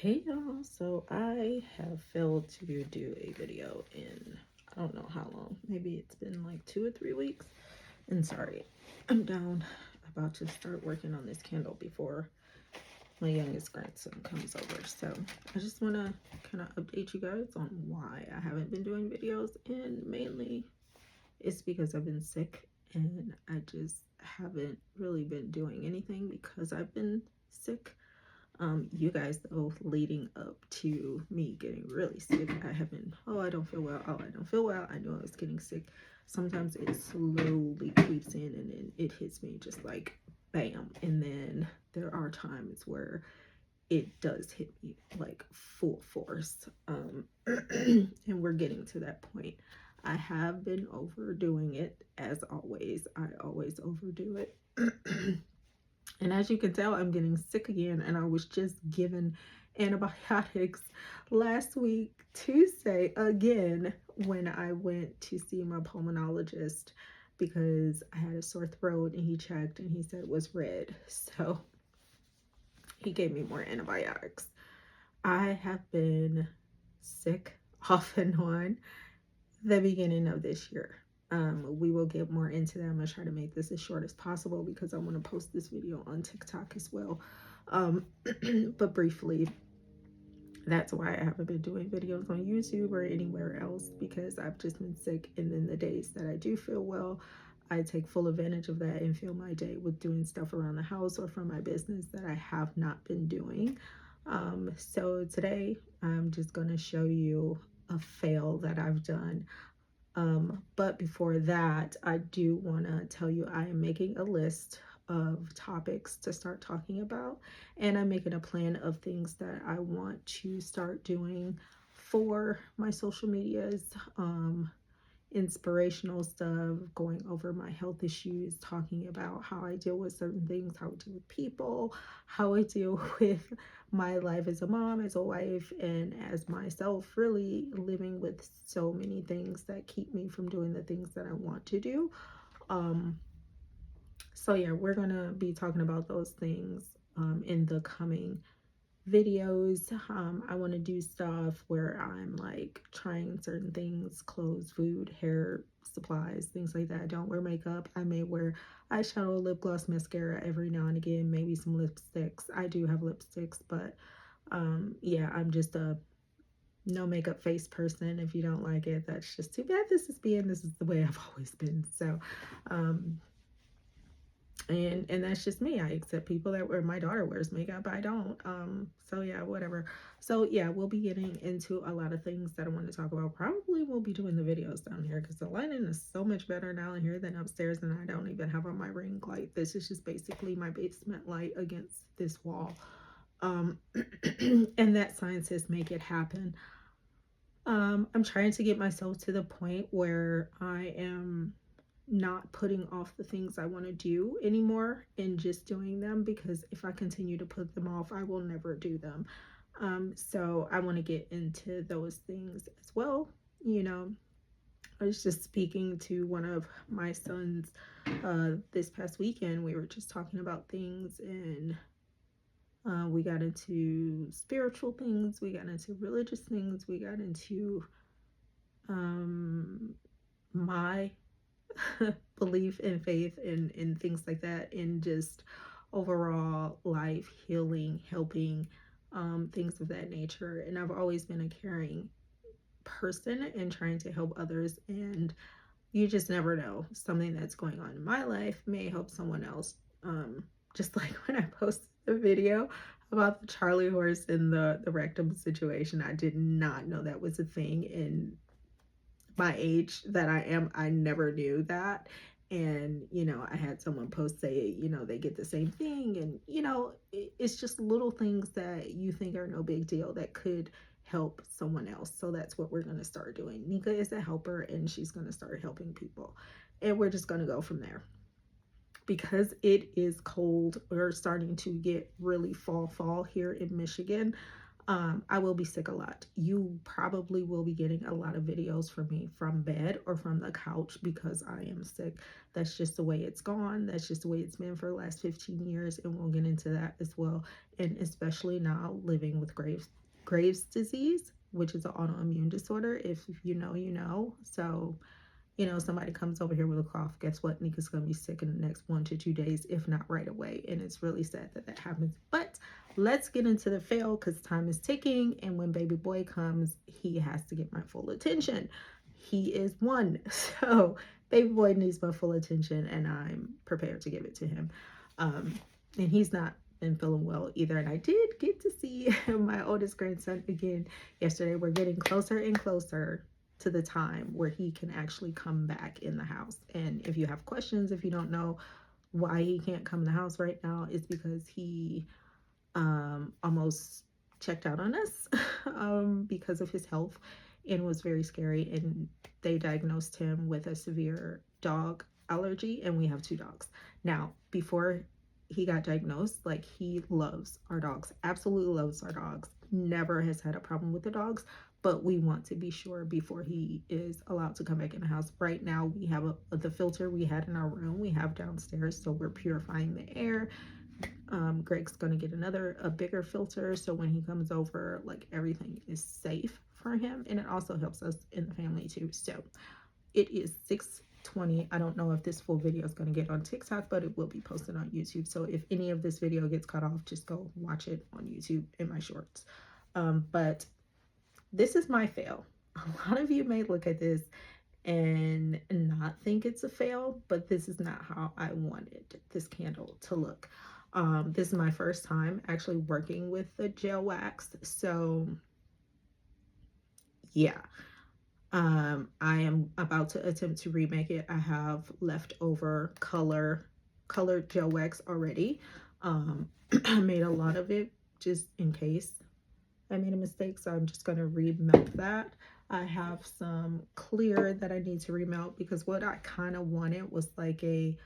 Hey y'all, so I have failed to do a video in I don't know how long. Maybe it's been like 2 or 3 weeks. And sorry, I'm down about to start working on this candle before my youngest grandson comes over. So I just want to kind of update you guys on why I haven't been doing videos. And mainly it's because I've been sick and I just haven't really been doing anything because I've been sick. You guys, though, leading up to me getting really sick, I have been, oh, I don't feel well. Oh, I don't feel well. I knew I was getting sick. Sometimes it slowly creeps in and then it hits me just like bam. And then there are times where it does hit me like full force. And we're getting to that point. I have been overdoing it as always. I always overdo it. And as you can tell, I'm getting sick again, and I was just given antibiotics last week, Tuesday, again, when I went to see my pulmonologist because I had a sore throat and he checked and he said it was red. So he gave me more antibiotics. I have been sick off and on the beginning of this year. We will get more into that. I'm gonna try to make this as short as possible because I want to post this video on TikTok as well. But briefly, that's why I haven't been doing videos on YouTube or anywhere else, because I've just been sick. And then the days that I do feel well, I take full advantage of that and fill my day with doing stuff around the house or for my business that I have not been doing. So today I'm just gonna show you a fail that I've done. But before that, I do want to tell you I am making a list of topics to start talking about, and I'm making a plan of things that I want to start doing for my social medias. Inspirational stuff, going over my health issues, talking about how I deal with certain things, how I deal with people, how I deal with my life as a mom, as a wife, and as myself, really living with so many things that keep me from doing the things that I want to do. Um, so yeah, we're gonna be talking about those things in the coming videos. I want to do stuff where I'm like trying certain things, clothes, food, hair supplies, things like that. I don't wear makeup. I may wear eyeshadow, lip gloss, mascara every now and again, maybe some lipsticks. I do have lipsticks, but yeah, I'm just a no makeup face person. If you don't like it, that's just too bad. This is the way I've always been. So um and that's just me. I accept people that wear, my daughter wears makeup, I don't. So yeah, whatever. So yeah, we'll be getting into a lot of things that I want to talk about. Probably we'll be doing the videos down here because the lighting is so much better down here than upstairs, and I don't even have on my ring light. This is just basically my basement light against this wall. um and that scientists make it happen. I'm trying to get myself to the point where I am not putting off the things I want to do anymore and just doing them, because if I continue to put them off, I will never do them. So I want to get into those things as well. You know, I was just speaking to one of my sons this past weekend. We were just talking about things, and we got into spiritual things, we got into religious things, we got into um, my belief and faith and things like that, and just overall life, healing, helping, things of that nature. And I've always been a caring person and trying to help others, and you just never know, something that's going on in my life may help someone else. Just like when I posted the video about the Charlie horse and the rectum situation, I did not know that was a thing in my age that I am. I never knew that. And I had someone post, say, they get the same thing, and it's just little things that you think are no big deal that could help someone else. So that's what we're going to start doing. Nika is a helper, and she's going to start helping people, and we're just going to go from there. Because it is cold, we're starting to get really fall here in Michigan. I will be sick a lot. You probably will be getting a lot of videos from me from bed or from the couch because I am sick. That's just the way it's gone. That's just the way it's been for the last 15 years. And we'll get into that as well. And especially now living with Graves' disease, which is an autoimmune disorder. If you know, you know. So, you know, somebody comes over here with a cough, guess what? Nika's going to be sick in the next 1 to 2 days, if not right away. And it's really sad that that happens. But let's get into the fail because time is ticking. And when baby boy comes, he has to get my full attention. He is one. So baby boy needs my full attention and I'm prepared to give it to him. And he's not been feeling well either. And I did get to see my oldest grandson again yesterday. We're getting closer and closer to the time where he can actually come back in the house. And if you have questions, if you don't know why he can't come in the house right now, it's because he almost checked out on us because of his health, and was very scary. And they diagnosed him with a severe dog allergy, and we have 2 dogs. Now, before he got diagnosed, like, he loves our dogs, absolutely loves our dogs, never has had a problem with the dogs, but we want to be sure before he is allowed to come back in the house. Right now, we have the filter we had in our room, we have downstairs, so we're purifying the air. Greg's gonna get a bigger filter, so when he comes over, like, everything is safe for him, and it also helps us in the family too. So it is 6:20. I don't know if this full video is going to get on TikTok, but it will be posted on YouTube. So if any of this video gets cut off, just go watch it on YouTube in my shorts. But this is my fail. A lot of you may look at this and not think it's a fail, but this is not how I wanted this candle to look. This is my first time actually working with the gel wax. So yeah. I am about to attempt to remake it. I have leftover colored gel wax already. I made a lot of it just in case I made a mistake, so I'm just going to remelt that. I have some clear that I need to remelt because what I kind of wanted was like a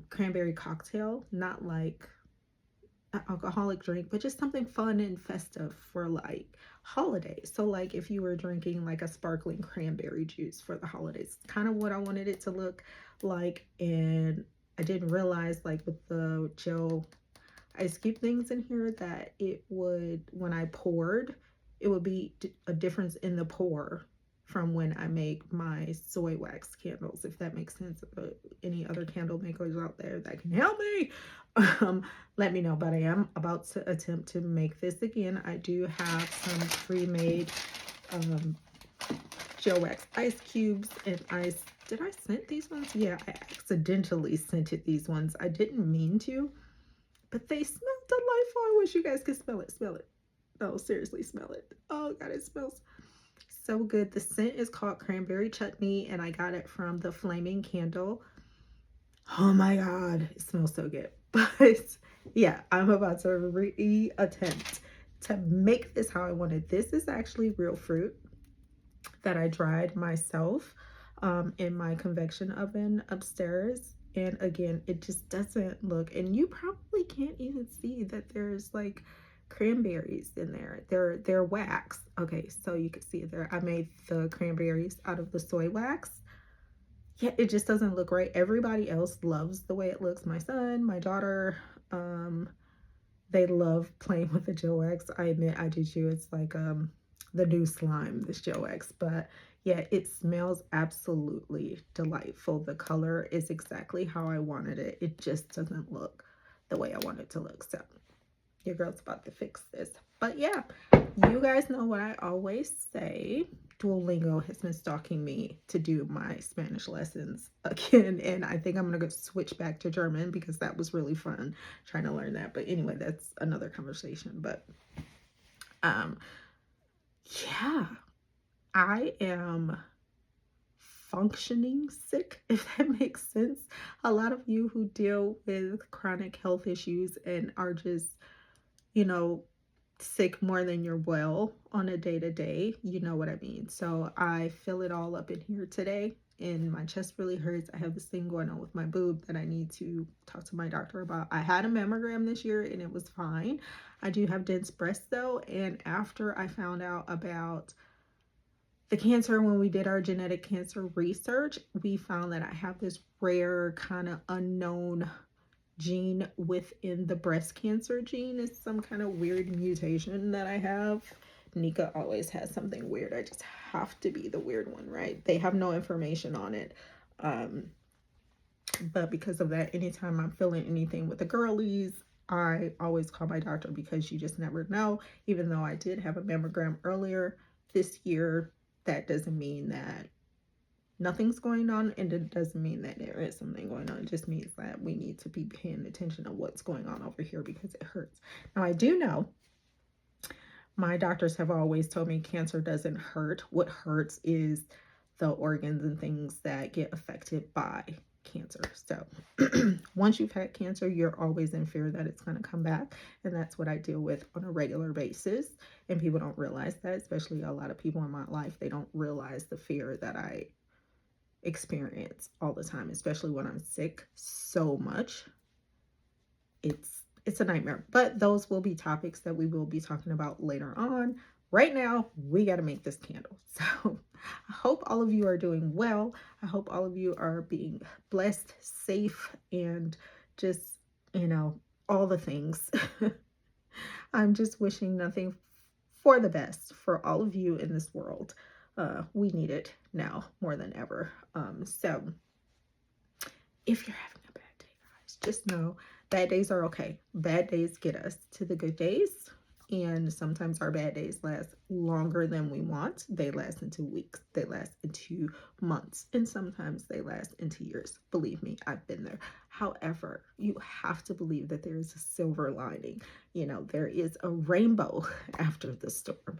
cranberry cocktail, not like an alcoholic drink, but just something fun and festive for like holidays. So like if you were drinking like a sparkling cranberry juice for the holidays, kind of what I wanted it to look like. And I didn't realize, like, with the gel ice cube things in here, that it would, when I poured, it would be a difference in the pour from when I make my soy wax candles, if that makes sense. Any other candle makers out there that can help me, let me know. But I am about to attempt to make this again. I do have some pre-made gel wax ice cubes, and did I scent these ones? Yeah, I accidentally scented these ones. I didn't mean to, but they smell delightful. I wish you guys could smell it. Smell it. Oh, seriously, smell it. Oh God, it smells so good. The scent is called Cranberry Chutney, and I got it from the Flaming Candle. Oh my God, it smells so good. But yeah, I'm about to re-attempt to make this how I wanted. This is actually real fruit that I dried myself in my convection oven upstairs. And again, it just doesn't look, and you probably can't even see that there's like cranberries in there. They're wax. Okay, so you can see it there. I made the cranberries out of the soy wax. Yeah, it just doesn't look right. Everybody else loves the way it looks. My son, my daughter, they love playing with the gel wax. I admit I do too. It's like the new slime, this gel wax. But yeah, it smells absolutely delightful. The color is exactly how I wanted it. It just doesn't look the way I want it to look. So your girl's about to fix this. But yeah, you guys know what I always say. Duolingo has been stalking me to do my Spanish lessons again, and I think I'm gonna switch back to German because that was really fun trying to learn that. But anyway, that's another conversation. But yeah, I am functioning sick, if that makes sense. A lot of you who deal with chronic health issues and are just, you know, sick more than you're well on a day-to-day, you know what I mean. So I feel it all up in here today. and my chest really hurts. I have this thing going on with my boob that I need to talk to my doctor about. I had a mammogram this year and it was fine. I do have dense breasts though, and after I found out about the cancer, when we did our genetic cancer research, we found that I have this rare kind of unknown gene within the breast cancer gene. It's some kind of weird mutation that I have. Nika always has something weird. I just have to be the weird one, right? They have no information on it. But because of that, anytime I'm feeling anything with the girlies, I always call my doctor because you just never know. Even though I did have a mammogram earlier this year, that doesn't mean that nothing's going on, and it doesn't mean that there is something going on. It just means that we need to be paying attention to what's going on over here because it hurts. Now, I do know my doctors have always told me cancer doesn't hurt. What hurts is the organs and things that get affected by cancer. So once you've had cancer, you're always in fear that it's going to come back. And that's what I deal with on a regular basis. And people don't realize that, especially a lot of people in my life. They don't realize the fear that I experience all the time, especially when I'm sick so much. It's a nightmare. But those will be topics that we will be talking about later on. Right now, we got to make this candle. So I hope all of you are doing well. I hope all of you are being blessed, safe, and just, all the things. I'm just wishing nothing for the best for all of you in this world. We need it now more than ever. So if you're having a bad day, guys, just know bad days are okay. Bad days get us to the good days. And sometimes our bad days last longer than we want. They last into weeks. They last into months. And sometimes they last into years. Believe me, I've been there. However, you have to believe that there is a silver lining. There is a rainbow after the storm.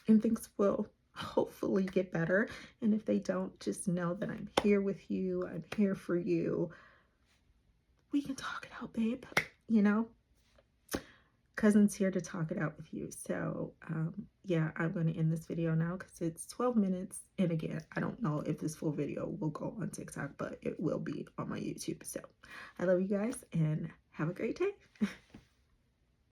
And things will hopefully get better. And if they don't, just know that I'm here with you. I'm here for you. We can talk it out, babe. Cousin's here to talk it out with you. So yeah, I'm going to end this video now because it's 12 minutes. And again, I don't know if this full video will go on TikTok, but it will be on my YouTube. So I love you guys and have a great day.